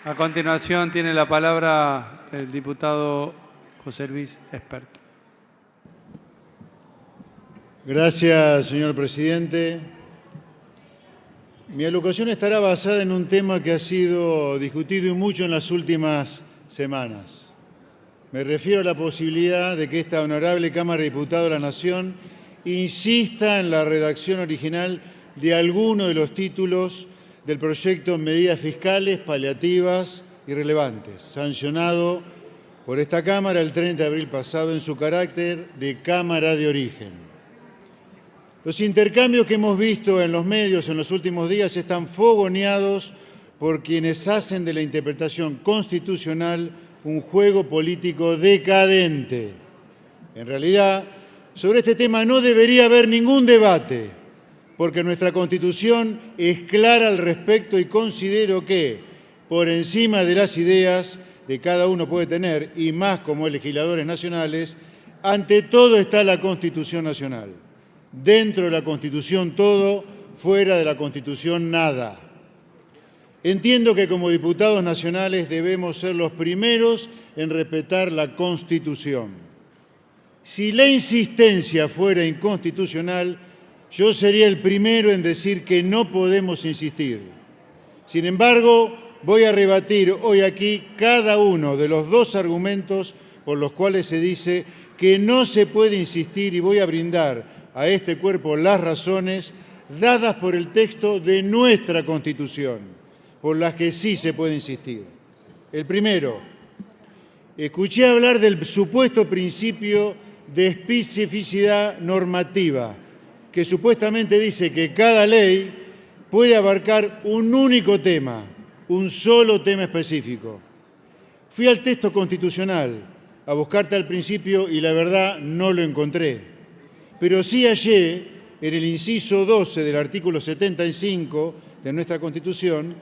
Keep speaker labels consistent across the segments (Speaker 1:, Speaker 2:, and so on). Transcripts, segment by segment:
Speaker 1: A continuación tiene la palabra el diputado José Luis Espert.
Speaker 2: Gracias, señor presidente. Mi alocución estará basada en un tema que ha sido discutido y mucho en las últimas semanas. Me refiero a la posibilidad de que esta honorable Cámara de Diputados de la Nación insista en la redacción original de alguno de los títulos del proyecto Medidas Fiscales, Paliativas y Relevantes, sancionado por esta Cámara el 30 de abril pasado en su carácter de Cámara de Origen. Los intercambios que hemos visto en los medios en los últimos días están fogoneados por quienes hacen de la interpretación constitucional un juego político decadente. En realidad, sobre este tema no debería haber ningún debate, porque nuestra Constitución es clara al respecto y considero que, por encima de las ideas que cada uno puede tener, y más como legisladores nacionales, ante todo está la Constitución nacional. Dentro de la Constitución todo, fuera de la Constitución nada. Entiendo que como diputados nacionales debemos ser los primeros en respetar la Constitución. Si la insistencia fuera inconstitucional, yo sería el primero en decir que no podemos insistir. Sin embargo, voy a rebatir hoy aquí cada uno de los dos argumentos por los cuales se dice que no se puede insistir y voy a brindar a este cuerpo las razones dadas por el texto de nuestra Constitución, por las que sí se puede insistir. El primero, escuché hablar del supuesto principio de especificidad normativa, que supuestamente dice que cada ley puede abarcar un único tema, un solo tema específico. Fui al texto constitucional a buscar tal principio y la verdad no lo encontré. Pero sí hallé en el inciso 12 del artículo 75 de nuestra Constitución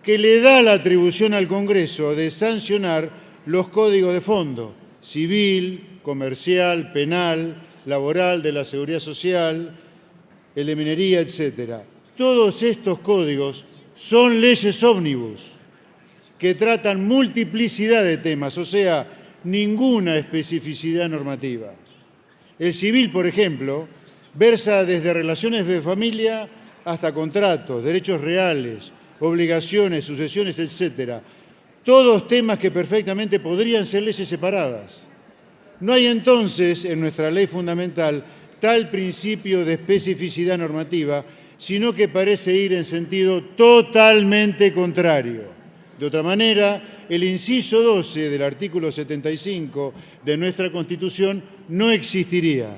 Speaker 2: que le da la atribución al Congreso de sancionar los códigos de fondo, civil, comercial, penal, laboral, de la seguridad social, el de minería, etc. Todos estos códigos son leyes ómnibus que tratan multiplicidad de temas, o sea, ninguna especificidad normativa. El civil, por ejemplo, versa desde relaciones de familia hasta contratos, derechos reales, obligaciones, sucesiones, etc. Todos temas que perfectamente podrían ser leyes separadas. No hay entonces en nuestra ley fundamental tal principio de especificidad normativa, sino que parece ir en sentido totalmente contrario. De otra manera, el inciso 12 del artículo 75 de nuestra Constitución no existiría.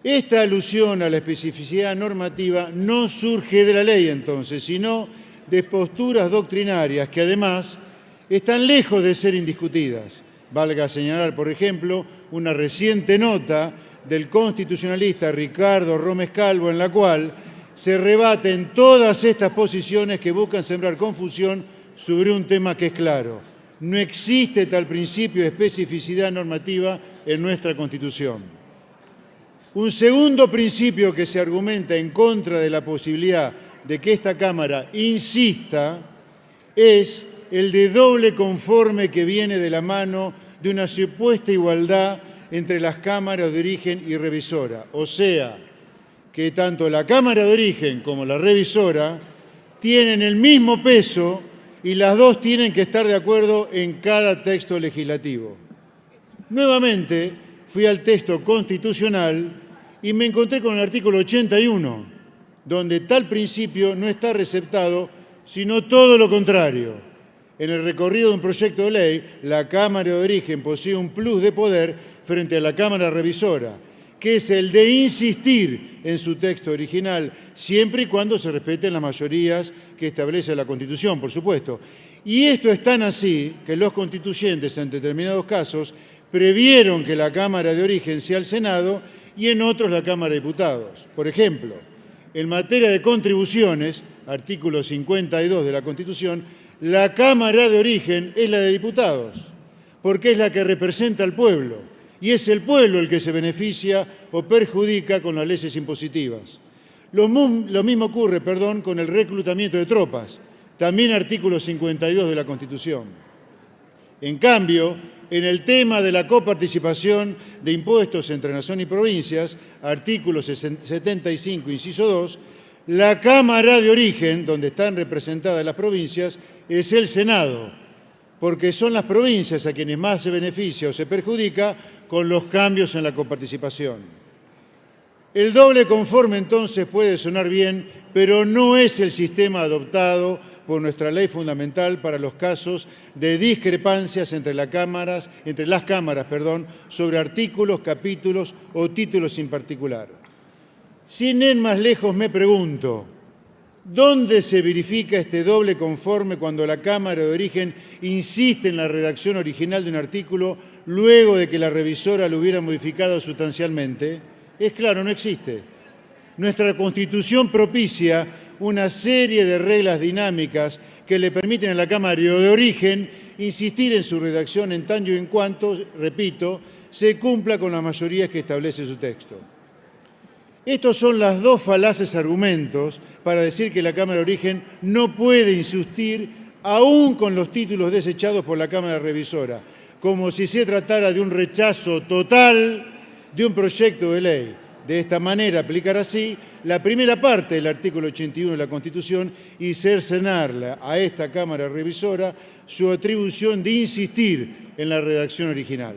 Speaker 2: Esta alusión a la especificidad normativa no surge de la ley entonces, sino de posturas doctrinarias que además están lejos de ser indiscutidas. Valga señalar, por ejemplo, una reciente nota del constitucionalista Ricardo Rómez Calvo, en la cual se rebaten todas estas posiciones que buscan sembrar confusión sobre un tema que es claro. No existe tal principio de especificidad normativa en nuestra Constitución. Un segundo principio que se argumenta en contra de la posibilidad de que esta Cámara insista es el de doble conforme que viene de la mano de una supuesta igualdad entre las cámaras de origen y revisora. O sea, que tanto la Cámara de Origen como la revisora tienen el mismo peso y las dos tienen que estar de acuerdo en cada texto legislativo. Nuevamente, fui al texto constitucional y me encontré con el artículo 81, donde tal principio no está receptado, sino todo lo contrario. En el recorrido de un proyecto de ley, la Cámara de Origen posee un plus de poder frente a la Cámara Revisora, que es el de insistir en su texto original, siempre y cuando se respeten las mayorías que establece la Constitución, por supuesto. Y esto es tan así que los constituyentes, en determinados casos, previeron que la Cámara de Origen sea el Senado y en otros la Cámara de Diputados. Por ejemplo, en materia de contribuciones, artículo 52 de la Constitución, la Cámara de Origen es la de Diputados, porque es la que representa al pueblo, y es el pueblo el que se beneficia o perjudica con las leyes impositivas. Lo mismo ocurre, con el reclutamiento de tropas. también artículo 52 de la Constitución. En cambio, en el tema de la coparticipación de impuestos entre nación y provincias, artículo 75, inciso 2, la Cámara de origen, donde están representadas las provincias, es el Senado, porque son las provincias a quienes más se beneficia o se perjudica con los cambios en la coparticipación. El doble conforme entonces puede sonar bien, pero no es el sistema adoptado por nuestra ley fundamental para los casos de discrepancias entre las cámaras, sobre artículos, capítulos o títulos en particular. Sin ir más lejos me pregunto, ¿dónde se verifica este doble conforme cuando la Cámara de origen insiste en la redacción original de un artículo luego de que la revisora lo hubiera modificado sustancialmente? Es claro, no existe. Nuestra Constitución propicia una serie de reglas dinámicas que le permiten a la Cámara de origen insistir en su redacción en tanto y en cuanto, repito, se cumpla con las mayorías que establece su texto. Estos son los dos falaces argumentos para decir que la Cámara de origen no puede insistir aún con los títulos desechados por la Cámara revisora, como si se tratara de un rechazo total de un proyecto de ley. De esta manera, aplicar así la primera parte del artículo 81 de la Constitución y cercenarla a esta Cámara revisora su atribución de insistir en la redacción original.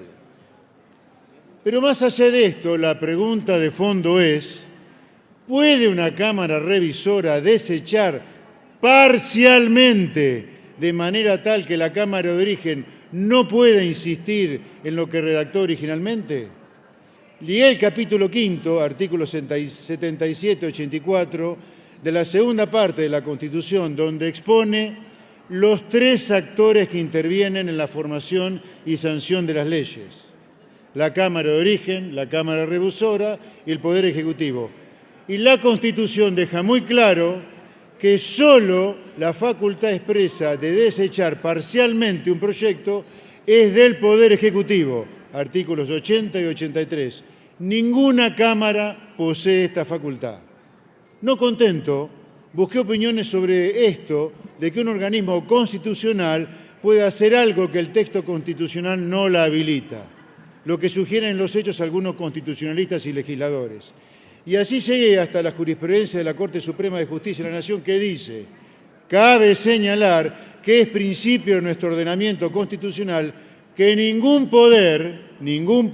Speaker 2: Pero más allá de esto, la pregunta de fondo es, ¿puede una Cámara revisora desechar parcialmente de manera tal que la Cámara de origen no pueda insistir en lo que redactó originalmente? Leí el capítulo 5, artículos 77-84 de la segunda parte de la Constitución, donde expone los tres actores que intervienen en la formación y sanción de las leyes: la Cámara de origen, la Cámara revisora y el Poder Ejecutivo. Y la Constitución deja muy claro que solo la facultad expresa de desechar parcialmente un proyecto es del Poder Ejecutivo, artículos 80 y 83. Ninguna Cámara posee esta facultad. No contento, busqué opiniones sobre esto, de que un organismo constitucional puede hacer algo que el texto constitucional no la habilita, lo que sugieren los hechos algunos constitucionalistas y legisladores. Y así llegué hasta la jurisprudencia de la Corte Suprema de Justicia de la Nación, que dice: cabe señalar que es principio de nuestro ordenamiento constitucional que ningún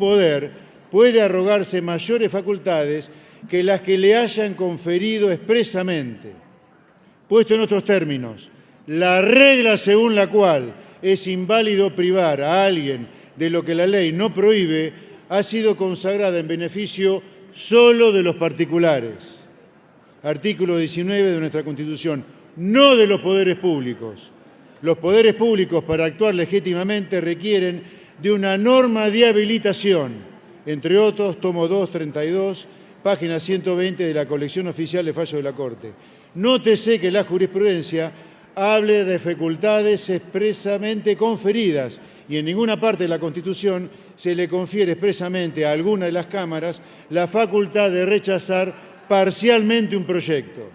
Speaker 2: poder puede arrogarse mayores facultades que las que le hayan conferido expresamente. Puesto en otros términos, la regla según la cual es inválido privar a alguien de lo que la ley no prohíbe ha sido consagrada en beneficio solo de los particulares. Artículo 19 de nuestra Constitución, no de los poderes públicos. Los poderes públicos, para actuar legítimamente, requieren de una norma de habilitación, entre otros, tomo 2, 32, página 120 de la colección oficial de fallos de la Corte. Nótese que la jurisprudencia hable de facultades expresamente conferidas y en ninguna parte de la Constitución se le confiere expresamente a alguna de las cámaras la facultad de rechazar parcialmente un proyecto.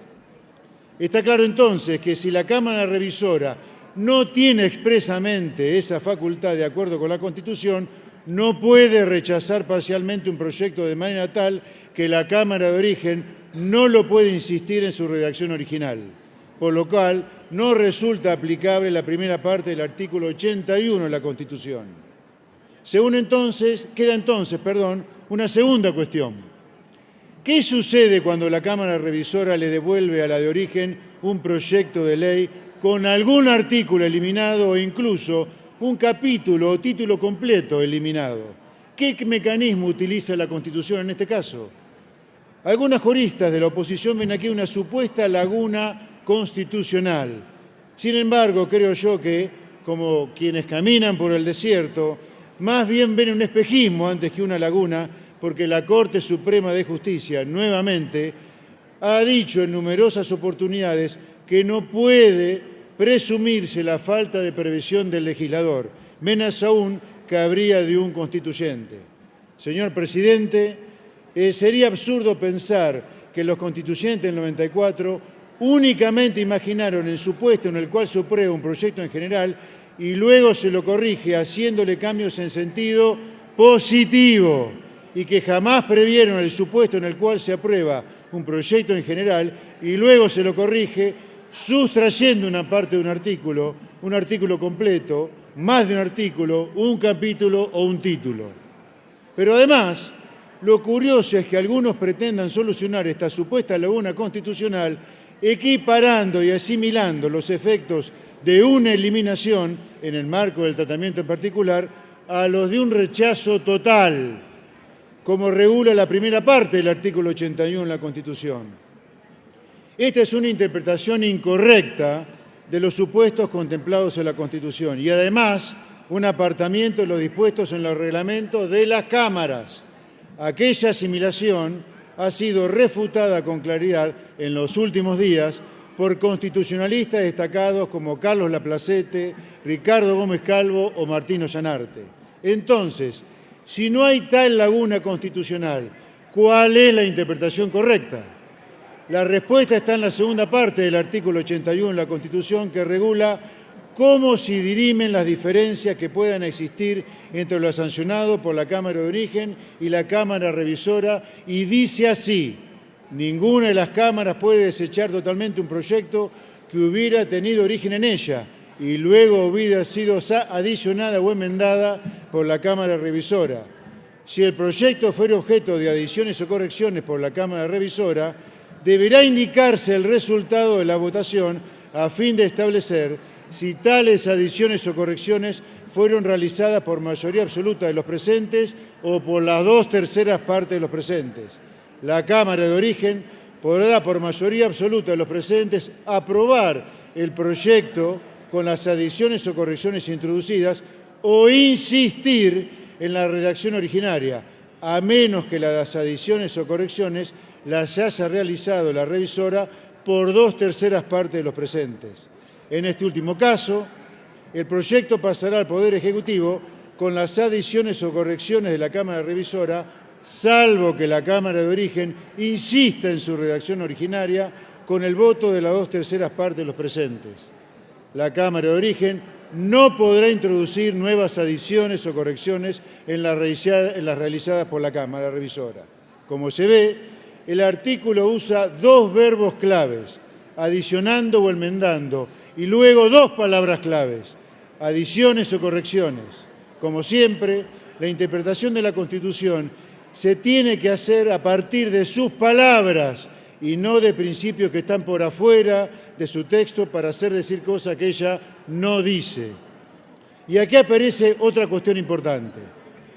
Speaker 2: Está claro entonces que si la Cámara revisora no tiene expresamente esa facultad de acuerdo con la Constitución, no puede rechazar parcialmente un proyecto de manera tal que la Cámara de origen no lo puede insistir en su redacción original, por lo cual no resulta aplicable la primera parte del artículo 81 de la Constitución. Queda entonces una segunda cuestión. ¿Qué sucede cuando la Cámara revisora le devuelve a la de origen un proyecto de ley con algún artículo eliminado o incluso un capítulo o título completo eliminado? ¿Qué mecanismo utiliza la Constitución en este caso? Algunos juristas de la oposición ven aquí una supuesta laguna constitucional. Sin embargo, creo yo que, como quienes caminan por el desierto, más bien ven un espejismo antes que una laguna, porque la Corte Suprema de Justicia, nuevamente, ha dicho en numerosas oportunidades que no puede presumirse la falta de previsión del legislador, menos aún que habría de un constituyente. Señor presidente, sería absurdo pensar que los constituyentes del 94 únicamente imaginaron el supuesto en el cual se aprueba un proyecto en general y luego se lo corrige haciéndole cambios en sentido positivo, y que jamás previeron el supuesto en el cual se aprueba un proyecto en general y luego se lo corrige sustrayendo una parte de un artículo completo, más de un artículo, un capítulo o un título. Pero además, lo curioso es que algunos pretendan solucionar esta supuesta laguna constitucional equiparando y asimilando los efectos de una eliminación, en el marco del tratamiento en particular, a los de un rechazo total, como regula la primera parte del artículo 81 de la Constitución. Esta es una interpretación incorrecta de los supuestos contemplados en la Constitución y además un apartamiento de los dispuestos en los reglamentos de las cámaras. Aquella asimilación ha sido refutada con claridad en los últimos días por constitucionalistas destacados como Carlos Laplacete, Ricardo Gómez Calvo o Martín Ollanarte. Entonces, si no hay tal laguna constitucional, ¿cuál es la interpretación correcta? La respuesta está en la segunda parte del artículo 81 de la Constitución, que regula cómo se dirimen las diferencias que puedan existir entre lo sancionado por la Cámara de Origen y la Cámara Revisora, y dice así: ninguna de las cámaras puede desechar totalmente un proyecto que hubiera tenido origen en ella y luego hubiera sido adicionada o enmendada por la Cámara Revisora. Si el proyecto fuera objeto de adiciones o correcciones por la Cámara Revisora, deberá indicarse el resultado de la votación a fin de establecer si tales adiciones o correcciones fueron realizadas por mayoría absoluta de los presentes o por las 2/3 partes de los presentes. La Cámara de Origen podrá, por mayoría absoluta de los presentes, aprobar el proyecto con las adiciones o correcciones introducidas o insistir en la redacción originaria, a menos que las adiciones o correcciones las haya realizado la revisora por 2/3 partes de los presentes. En este último caso, el proyecto pasará al Poder Ejecutivo con las adiciones o correcciones de la Cámara Revisora, salvo que la Cámara de Origen insista en su redacción originaria con el voto de las 2/3 partes de los presentes. La Cámara de Origen no podrá introducir nuevas adiciones o correcciones en las realizadas por la Cámara Revisora. Como se ve, el artículo usa dos verbos claves, adicionando o enmendando, y luego dos palabras claves, adiciones o correcciones. Como siempre, la interpretación de la Constitución se tiene que hacer a partir de sus palabras y no de principios que están por afuera de su texto para hacer decir cosas que ella no dice. Y aquí aparece otra cuestión importante.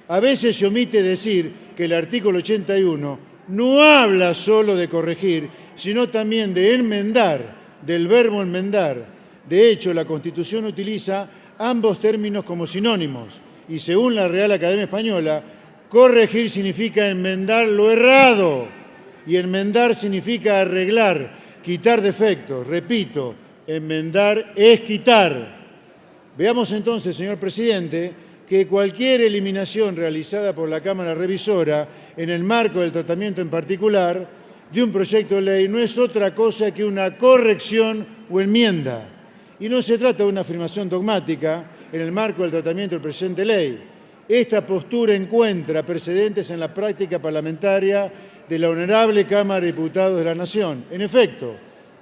Speaker 2: A veces se omite decir que el artículo 81 no habla solo de corregir, sino también de enmendar, del verbo enmendar. De hecho, la Constitución utiliza ambos términos como sinónimos y, según la Real Academia Española, corregir significa enmendar lo errado y enmendar significa arreglar, quitar defectos. Repito, enmendar es quitar. Veamos entonces, señor presidente, que cualquier eliminación realizada por la Cámara Revisora en el marco del tratamiento en particular de un proyecto de ley no es otra cosa que una corrección o enmienda. Y no se trata de una afirmación dogmática en el marco del tratamiento del presente ley. Esta postura encuentra precedentes en la práctica parlamentaria de la Honorable Cámara de Diputados de la Nación. En efecto,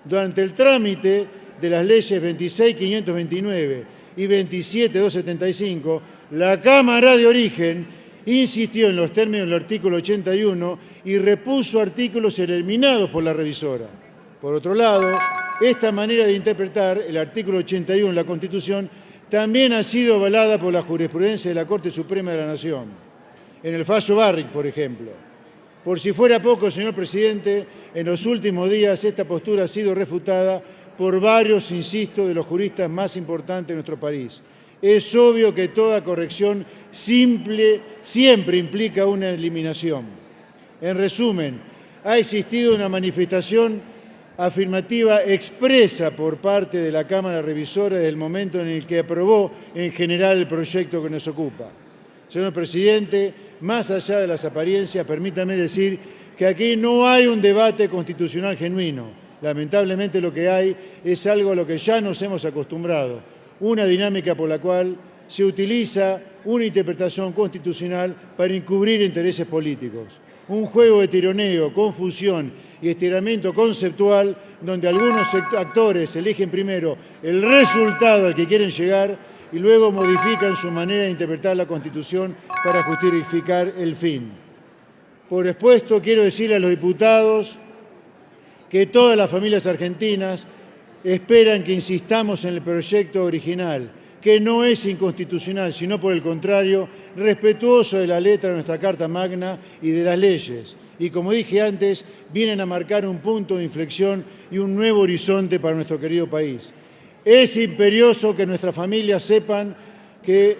Speaker 2: durante el trámite de las leyes 26.529 y 27.275, la Cámara de Origen insistió en los términos del artículo 81 y repuso artículos eliminados por la revisora. Por otro lado, esta manera de interpretar el artículo 81 de la Constitución también ha sido avalada por la jurisprudencia de la Corte Suprema de la Nación. En el fallo Barrick, por ejemplo. Por si fuera poco, señor presidente, en los últimos días esta postura ha sido refutada por varios, insisto, de los juristas más importantes de nuestro país. Es obvio que toda corrección siempre implica una eliminación. En resumen, ha existido una manifestación afirmativa expresa por parte de la Cámara Revisora desde el momento en el que aprobó en general el proyecto que nos ocupa. Señor presidente, más allá de las apariencias, permítame decir que aquí no hay un debate constitucional genuino. Lamentablemente lo que hay es algo a lo que ya nos hemos acostumbrado, una dinámica por la cual se utiliza una interpretación constitucional para encubrir intereses políticos. Un juego de tironeo, confusión y estiramiento conceptual donde algunos actores eligen primero el resultado al que quieren llegar y luego modifican su manera de interpretar la Constitución para justificar el fin. Por expuesto, quiero decirle a los diputados que todas las familias argentinas esperan que insistamos en el proyecto original, que no es inconstitucional, sino por el contrario, respetuoso de la letra de nuestra Carta Magna y de las leyes. Y como dije antes, vienen a marcar un punto de inflexión y un nuevo horizonte para nuestro querido país. Es imperioso que nuestras familias sepan que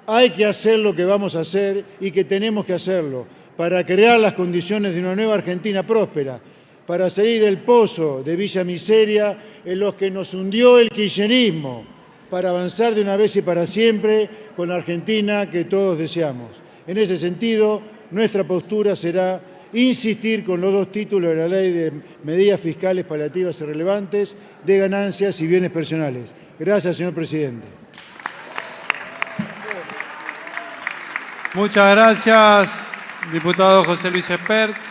Speaker 2: hay que hacer lo que vamos a hacer y que tenemos que hacerlo para crear las condiciones de una nueva Argentina próspera, para salir del pozo de Villa Miseria en los que nos hundió el kirchnerismo, para avanzar de una vez y para siempre con la Argentina que todos deseamos. En ese sentido, nuestra postura será insistir con los dos títulos de la Ley de Medidas Fiscales Paliativas y Relevantes de Ganancias y Bienes Personales. Gracias, señor presidente.
Speaker 1: Muchas gracias, diputado José Luis Espert.